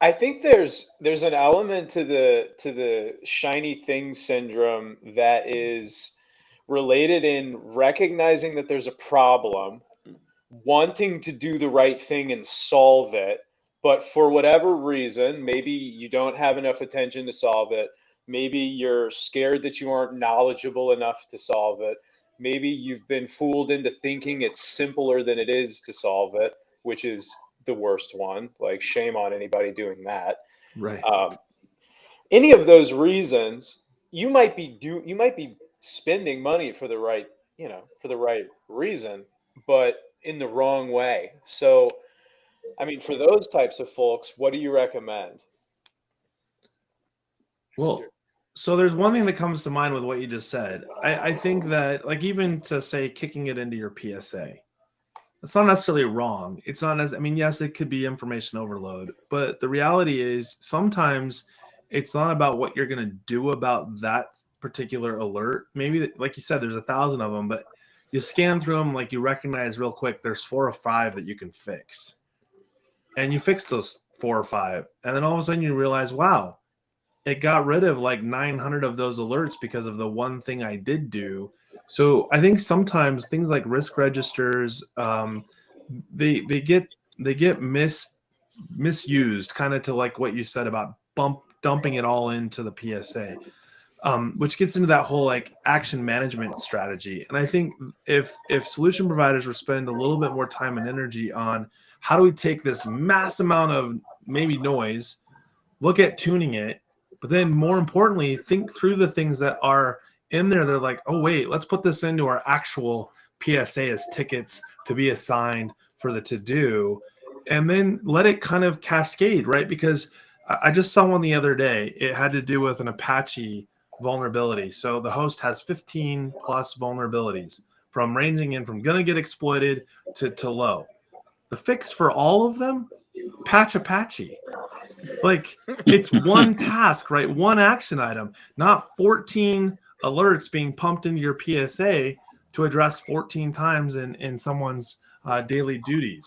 I think there's an element to the shiny thing syndrome that is related in recognizing that there's a problem, wanting to do the right thing and solve it, but for whatever reason, maybe you don't have enough attention to solve it. Maybe you're scared that you aren't knowledgeable enough to solve it. Maybe you've been fooled into thinking it's simpler than it is to solve it, which is the worst one. Like, shame on anybody doing that. Right. Um, any of those reasons, you might be spending money for the right, for the right reason, but in the wrong way. So, I mean, for those types of folks, what do you recommend? Well, so there's one thing that comes to mind with what you just said. I think that, like, even to say kicking it into your PSA, it's not necessarily wrong. It's not as, I mean, yes, it could be information overload, but the reality is sometimes it's not about what you're going to do about that particular alert. Maybe, like you said, there's 1,000 of them, but you scan through them, like, you recognize real quick there's 4 or 5 that you can fix. And you fix those 4 or 5. And then all of a sudden you realize, wow, it got rid of like 900 of those alerts because of the one thing I did do. So I think sometimes things like risk registers, they get misused, kind of to like what you said about dumping it all into the PSA, which gets into that whole like action management strategy. And I think if solution providers would spend a little bit more time and energy on how do we take this mass amount of maybe noise, look at tuning it, but then more importantly, think through the things that are in there. They're like, oh, wait, let's put this into our actual PSA as tickets to be assigned for the to-do, and then let it kind of cascade, right? Because I just saw one the other day. It had to do with an Apache vulnerability. So the host has 15 plus vulnerabilities, from ranging in from going to get exploited to low. The fix for all of them, patch Apache. Like, it's one task, right? One action item, not 14 alerts being pumped into your PSA to address 14 times in someone's daily duties.